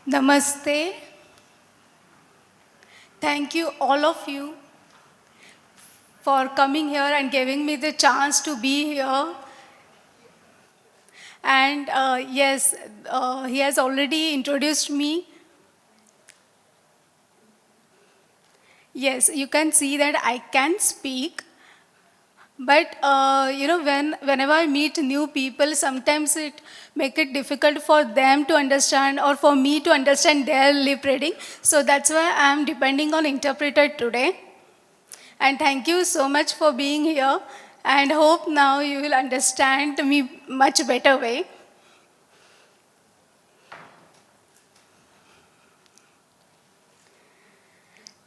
Namaste. Thank you, all of you, for coming here and giving me the chance to be here. And yes, he has already introduced me. Yes, you can see that I can speak. But whenever I meet new people, sometimes it make it difficult for them to understand or for me to understand their lip reading. So that's why I am depending on interpreter today. And thank you so much for being here. And hope now you will understand me much better way.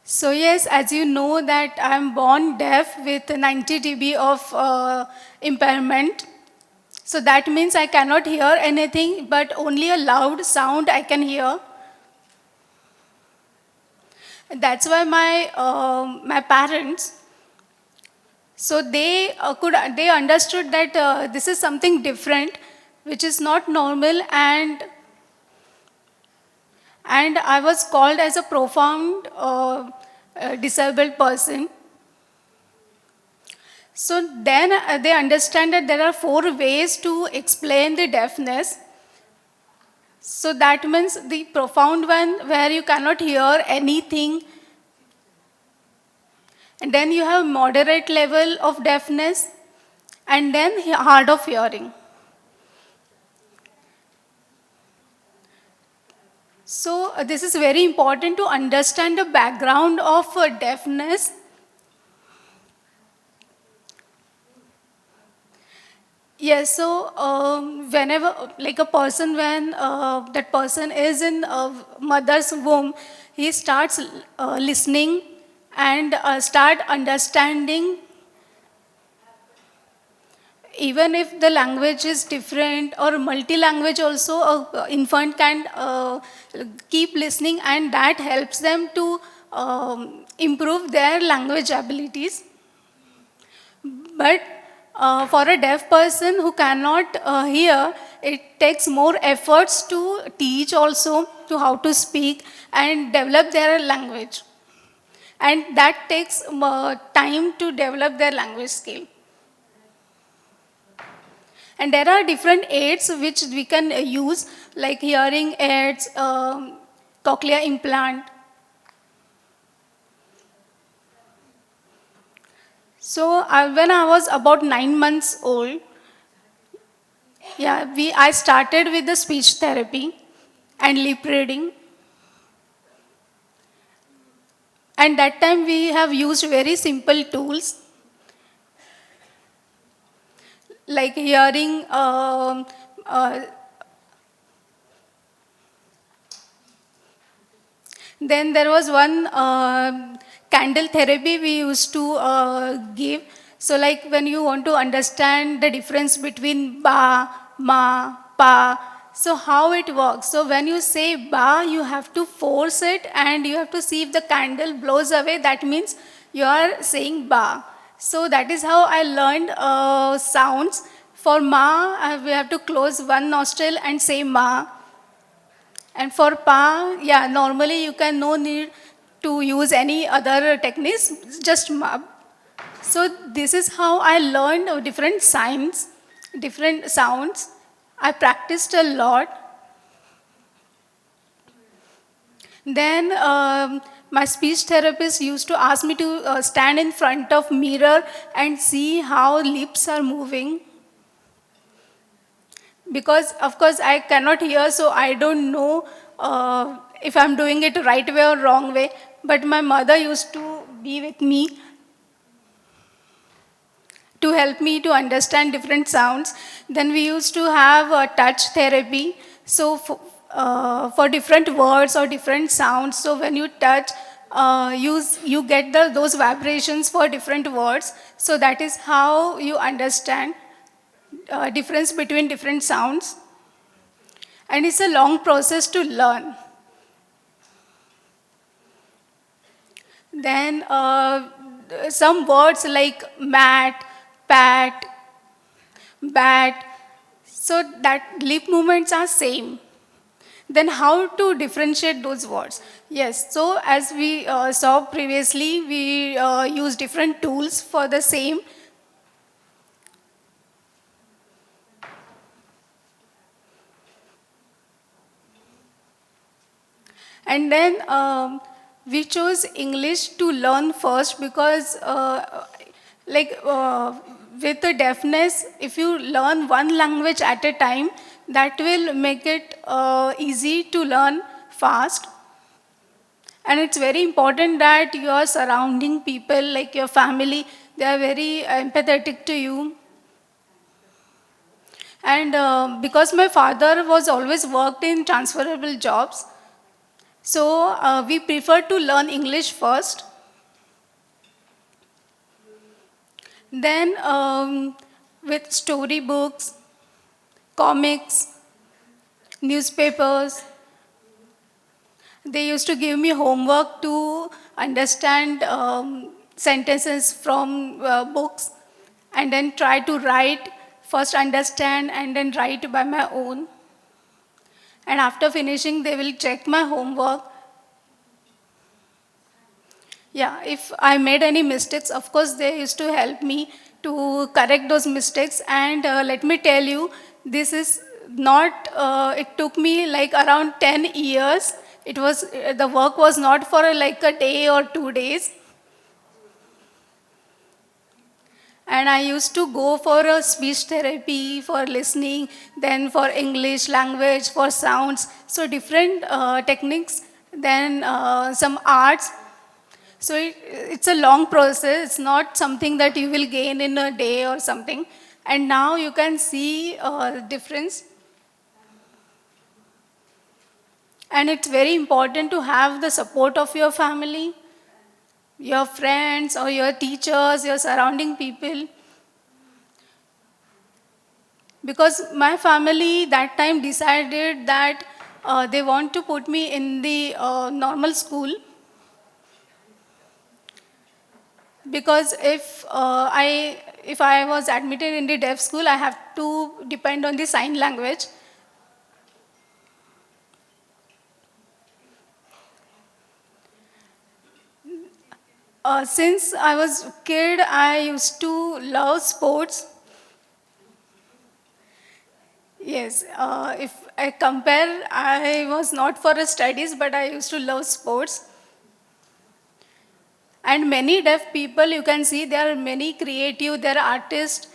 So yes, as you know that I am born deaf with 90 dB of impairment. So that means I cannot hear anything, but only a loud sound I can hear. That's why my parents, so they understood that this is something different, which is not normal, and I was called as a profound disabled person. So then they understand that there are 4 ways to explain the deafness. So that means the profound one where you cannot hear anything. And then you have moderate level of deafness and then hard of hearing. So this is very important to understand the background of deafness. Yes, so whenever, like a person, when that person is in mother's womb, he starts listening and start understanding. Even if the language is different or multi-language also, infant can keep listening, and that helps them to improve their language abilities. But for a deaf person who cannot hear, it takes more efforts to teach also to how to speak and develop their language. And that takes time to develop their language skill. And there are different aids which we can use, like hearing aids, cochlear implant. So when I was about 9 months old, I started with the speech therapy and lip reading. And that time we have used very simple tools like hearing. Then there was one candle therapy we used to give. So like when you want to understand the difference between ba, ma, pa, so how it works. So when you say ba, you have to force it and you have to see if the candle blows away. That means you are saying ba. So that is how I learned sounds. For ma, we have to close one nostril and say ma. And for pa, yeah, normally you can no need to use any other techniques, just ma. So this is how I learned different signs, different sounds. I practiced a lot. Then my speech therapist used to ask me to stand in front of mirror and see how lips are moving. Because of course I cannot hear, so I don't know if I'm doing it right way or wrong way. But my mother used to be with me to help me to understand different sounds. Then we used to have a touch therapy. So for different words or different sounds, so when you touch, you get those vibrations for different words. So that is how you understand difference between different sounds. And it's a long process to learn. Then some words like mat, pat, bat, so that lip movements are same. Then how to differentiate those words? Yes, so as we saw previously, we use different tools for the same. And then we chose English to learn first because like with the deafness, if you learn one language at a time, that will make it easy to learn fast. And it's very important that your surrounding people, like your family, they are very empathetic to you. And because my father was always worked in transferable jobs, so we prefer to learn English first. Then with storybooks, comics, newspapers, they used to give me homework to understand sentences from books and then try to write, first understand and then write by my own. And after finishing, they will check my homework. Yeah, if I made any mistakes, of course, they used to help me to correct those mistakes. And let me tell you, this is not, it took me like around 10 years. It was, the work was not for like a day or 2 days. And I used to go for a speech therapy for listening, then for English language, for sounds. So different techniques, then some arts. So it's a long process. It's not something that you will gain in a day or something. And now you can see the difference. And it's very important to have the support of your family, your friends, or your teachers, your surrounding people. Because my family that time decided that they want to put me in the normal school. Because if I was admitted in the deaf school, I have to depend on the sign language. Since I was a kid, I used to love sports. Yes, if I compare, I was not for studies, but I used to love sports. And many deaf people, you can see, they are many creative, they are artists.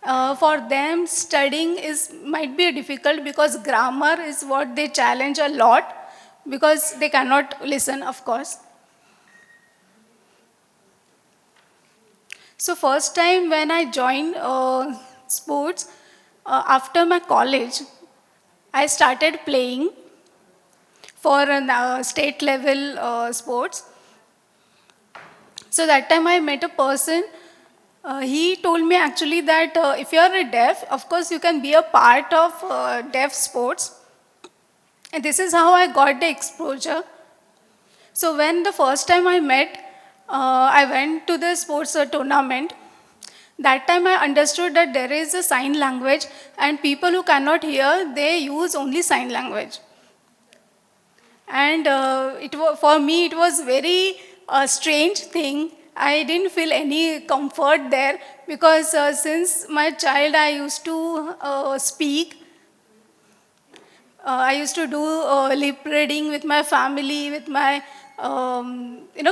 For them, studying is might be difficult because grammar is what they challenge a lot because they cannot listen, of course. So first time when I joined sports, after my college, I started playing for a state level sports. So that time I met a person. He told me actually that if you are a deaf, of course you can be a part of deaf sports. And this is how I got the exposure. So when the first time I met, I went to the sports tournament. That time I understood that there is a sign language and people who cannot hear, they use only sign language. And for me, it was very strange thing. I didn't feel any comfort there because since my child, I used to speak. I used to do lip reading with my family, with my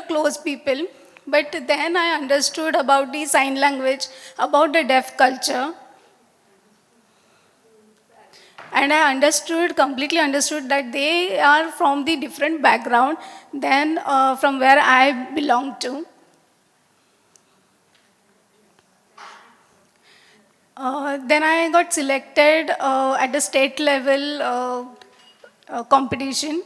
close people. But then I understood about the sign language, about the deaf culture. And I understood, completely understood that they are from the different background than from where I belong to. Then I got selected at the state level competition.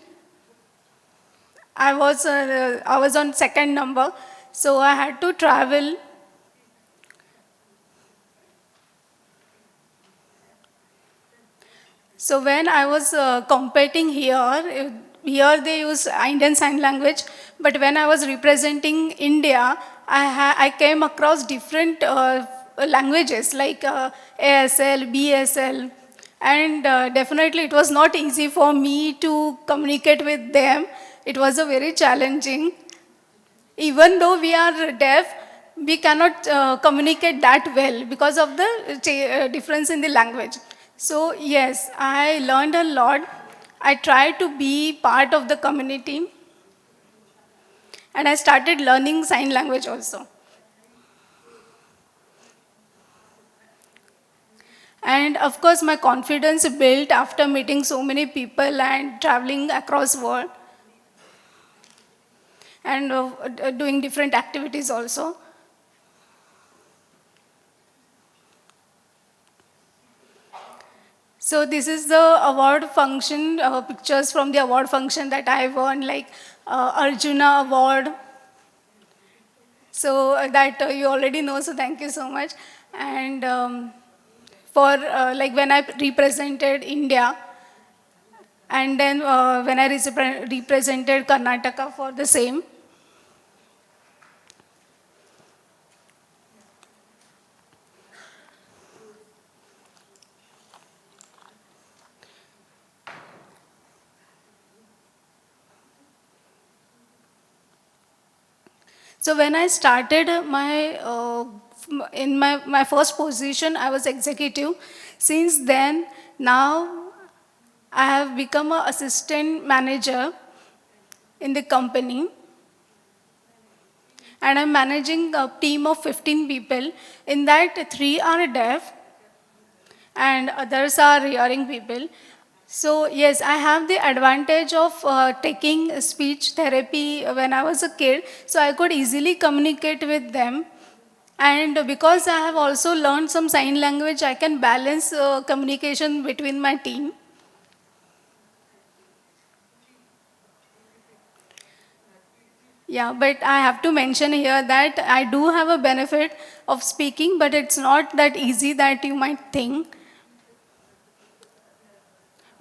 I was on second number, so I had to travel. So when I was competing here they use Indian Sign Language, but when I was representing India, I came across different languages like ASL, BSL, And definitely it was not easy for me to communicate with them. It was a very challenging. Even though we are deaf, we cannot communicate that well because of the difference in the language. So yes, I learned a lot. I tried to be part of the community, and I started learning sign language also. And of course, my confidence built after meeting so many people and traveling across world and doing different activities also. So this is the award function, pictures from the award function that I won, like Arjuna Award. So that you already know, so thank you so much. And for like when I represented India, and then when I represented Karnataka for the same. So when I started my first position, I was executive. Since then, now I have become an assistant manager in the company, and I'm managing a team of 15 people. In that, 3 are deaf, and others are hearing people. So yes, I have the advantage of taking speech therapy when I was a kid, so I could easily communicate with them. And because I have also learned some sign language, I can balance communication between my team. Yeah, but I have to mention here that I do have a benefit of speaking, but it's not that easy that you might think.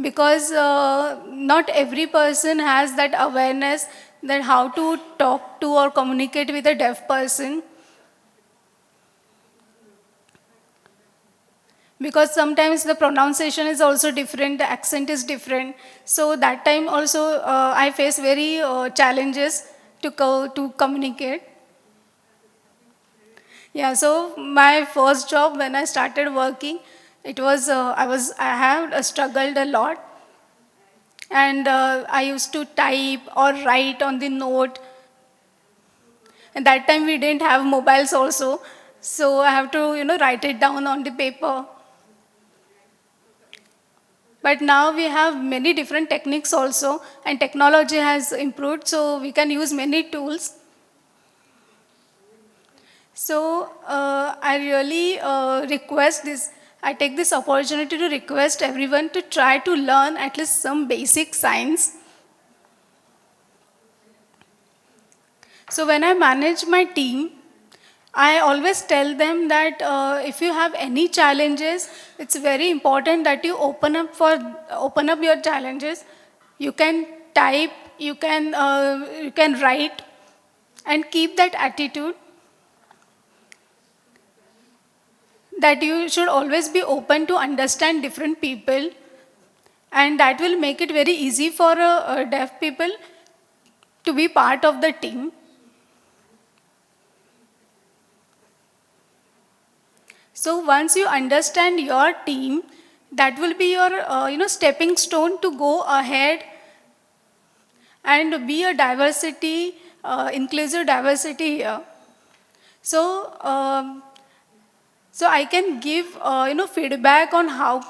Because not every person has that awareness that how to talk to or communicate with a deaf person, because sometimes the pronunciation is also different, the accent is different, so that time also I face very challenges to communicate. Yeah, so my first job when I started working, it was I have struggled a lot, and I used to type or write on the note. And that time we didn't have mobiles also, so I have to write it down on the paper. But now we have many different techniques also, and technology has improved, so we can use many tools. So I really request this. I take this opportunity to request everyone to try to learn at least some basic science. So when I manage my team, I always tell them that if you have any challenges, it's very important that you open up your challenges. You can type, you can write, and keep that attitude that you should always be open to understand different people, and that will make it very easy for deaf people to be part of the team. So once you understand your team, that will be your stepping stone to go ahead and be a diversity, inclusive diversity here. So so I can give feedback on how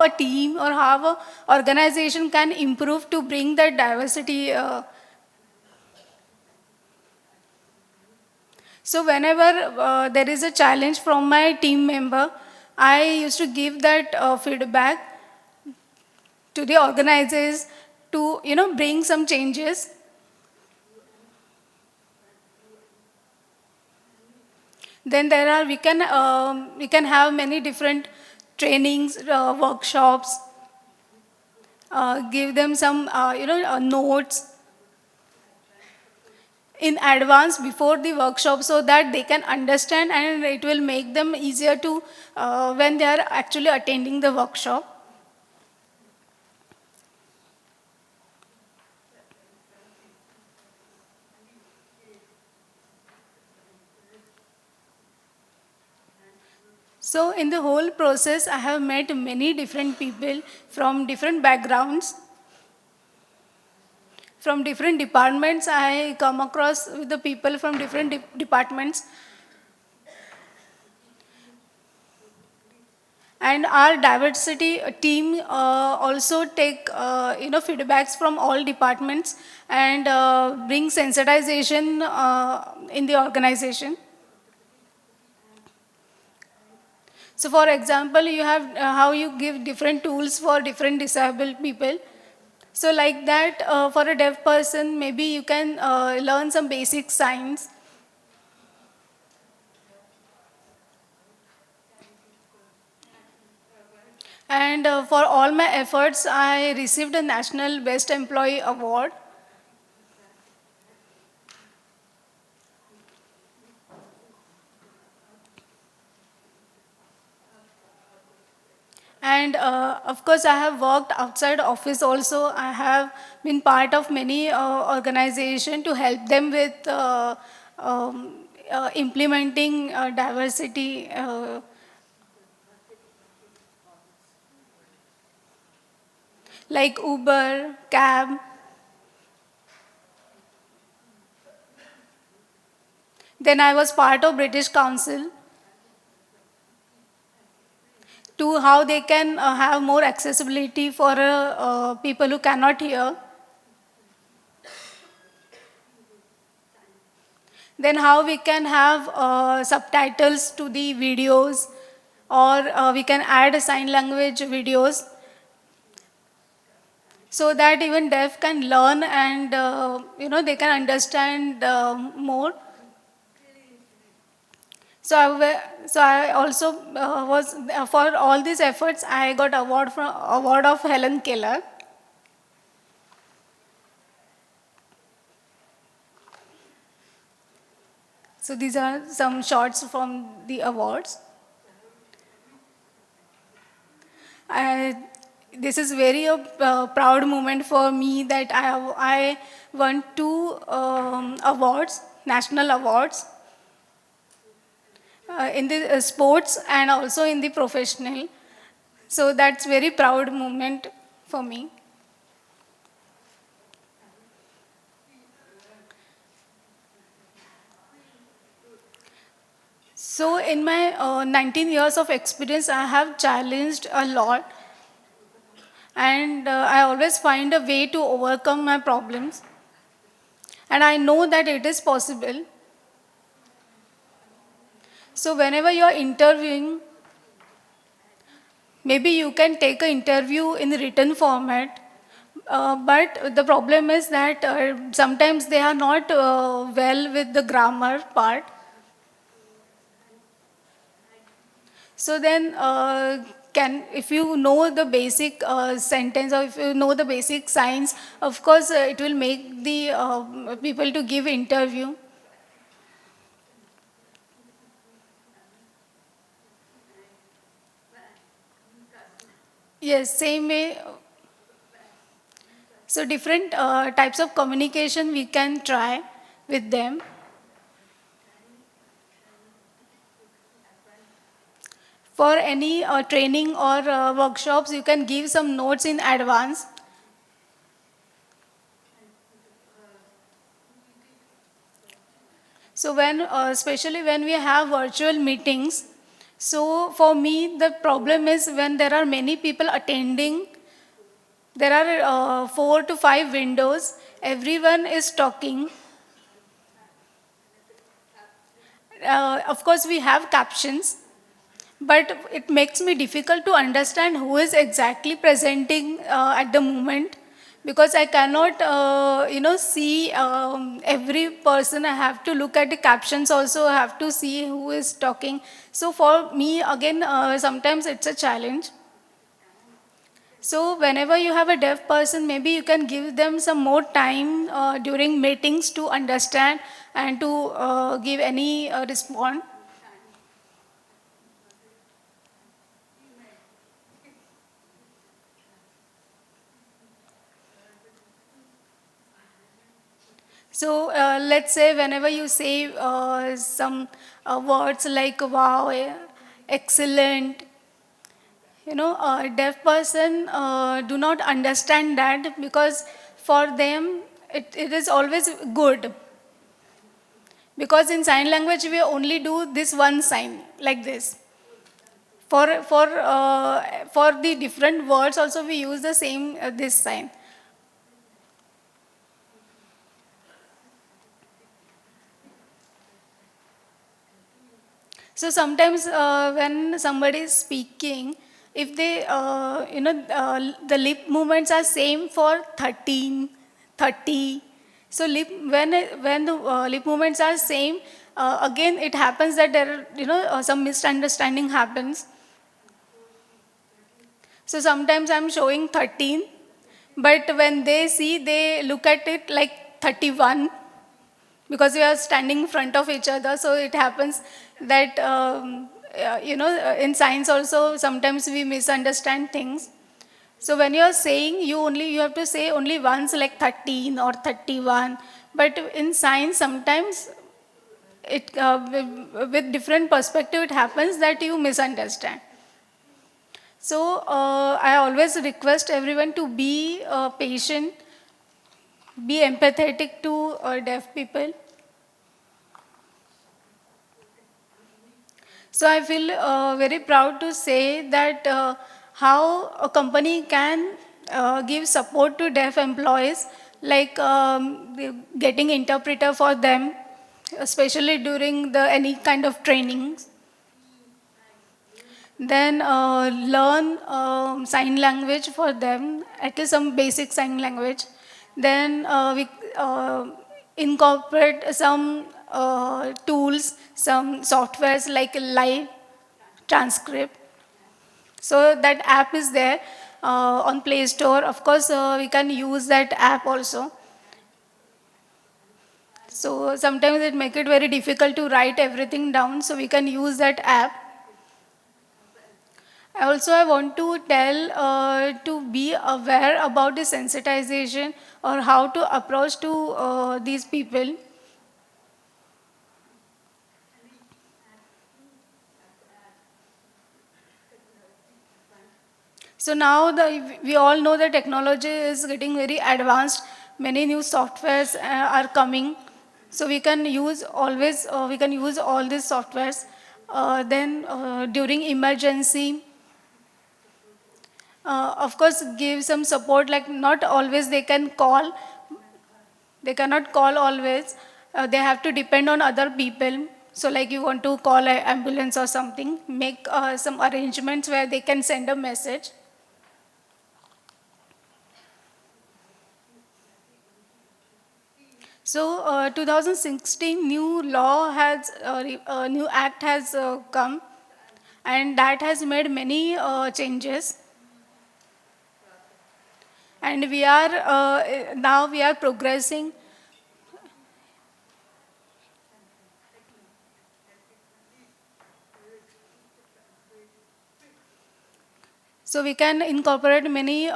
a team or how a organization can improve to bring that diversity. So whenever there is a challenge from my team member, I used to give that feedback to the organizers to bring some changes. Then there are we can have many different trainings, workshops, give them some notes in advance before the workshop so that they can understand, and it will make them easier to when they are actually attending the workshop. So in the whole process, I have met many different people from different backgrounds, from different departments. I come across with the people from different departments, and our diversity team also take feedbacks from all departments and bring sensitization in the organization. So for example, you have how you give different tools for different disabled people. So like that, for a deaf person, maybe you can learn some basic science. And for all my efforts, I received a National Best Employee Award. And of course, I have worked outside office also. I have been part of many organization to help them with implementing diversity, like Uber, cab. Then I was part of British Council to how they can have more accessibility for people who cannot hear. Then how we can have subtitles to the videos, or we can add sign language videos so that even deaf can learn and they can understand more. So I also was for all these efforts I got award of Helen Keller. So these are some shots from the awards. I, this is very a proud moment for me that I won two awards, national awards, in the sports and also in the professional. So that's very proud moment for me. So in my 19 years of experience, I have challenged a lot, and I always find a way to overcome my problems. And I know that it is possible. So whenever you are interviewing, maybe you can take an interview in written format, but the problem is that sometimes they are not well with the grammar part. So then, if you know the basic sentence, or if you know the basic signs, of course, it will make the people to give interview. Yes, same way. So different types of communication we can try with them. For any training or workshops, you can give some notes in advance. So when, especially when we have virtual meetings, so for me the problem is when there are many people attending, there are 4 to 5 windows, everyone is talking. Of course, we have captions, but it makes me difficult to understand who is exactly presenting at the moment, because I cannot see every person. I have to look at the captions also. I have to see who is talking. So for me again, sometimes it's a challenge. So whenever you have a deaf person, maybe you can give them some more time during meetings to understand and to give any response. So let's say whenever you say some words like wow, excellent. A deaf person do not understand that, because for them it is always good. Because in sign language we only do this one sign like this. For the different words also we use the same this sign. So sometimes when somebody is speaking, if they, the lip movements are same for 13, 30. So when the lip movements are same, again it happens that there, some misunderstanding happens. So sometimes I'm showing 13, but when they see, they look at it like 31, because we are standing in front of each other. So it happens that in science also sometimes we misunderstand things. So when you are saying, you have to say only once, like 13 or 31. But in science sometimes it with different perspective it happens that you misunderstand. So I always request everyone to be patient, be empathetic to deaf people. So I feel very proud to say that how a company can give support to deaf employees, like getting interpreter for them, especially during any kind of trainings. Then learn sign language for them, at least some basic sign language. Then we incorporate some tools, some softwares like live transcript. So that app is there on Play Store. Of course, we can use that app also. So sometimes it make it very difficult to write everything down, so we can use that app. Also, I want to tell to be aware about the sensitization, or how to approach to these people. So now we all know that technology is getting very advanced. Many new softwares are coming. So we can use we can use all these softwares. Then during emergency, of course, give some support. Like not always they can call. They cannot call always. They have to depend on other people. So like you want to call an ambulance or something, make some arrangements where they can send a message. So 2016 new law has, new act has come, and that has made many changes. And we are now we are progressing. So we can incorporate many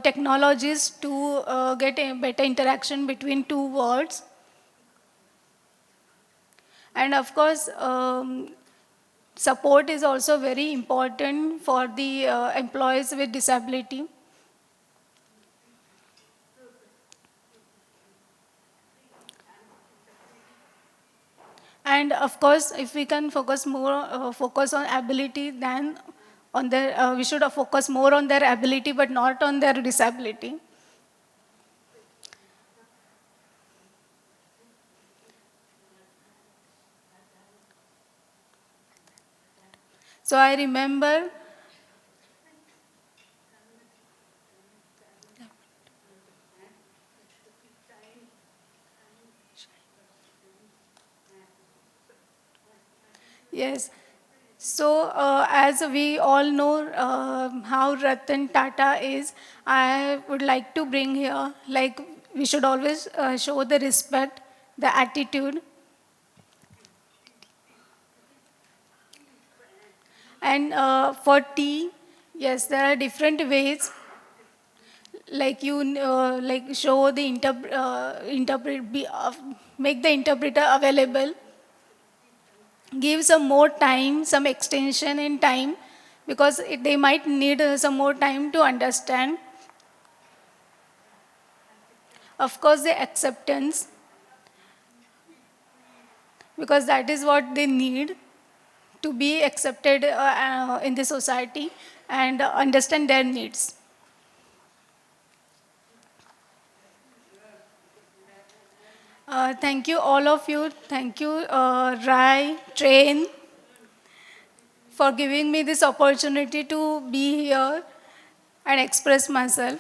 technologies to get a better interaction between two words. And of course, support is also very important for the employees with disability. And of course, if we can focus on ability than on their, we should focus more on their ability, but not on their disability. So I remember, yes. So as we all know how Ratan Tata is, I would like to bring here, like we should always show the respect, the attitude. And for tea, yes, there are different ways. Like you, like show the make the interpreter available. give some more time, some extension in time, because they might need some more time to understand. Of course, the acceptance, because that is what they need to be accepted in the society and understand their needs. Thank you, all of you. Thank you, Rai, Train, for giving me this opportunity to be here and express myself.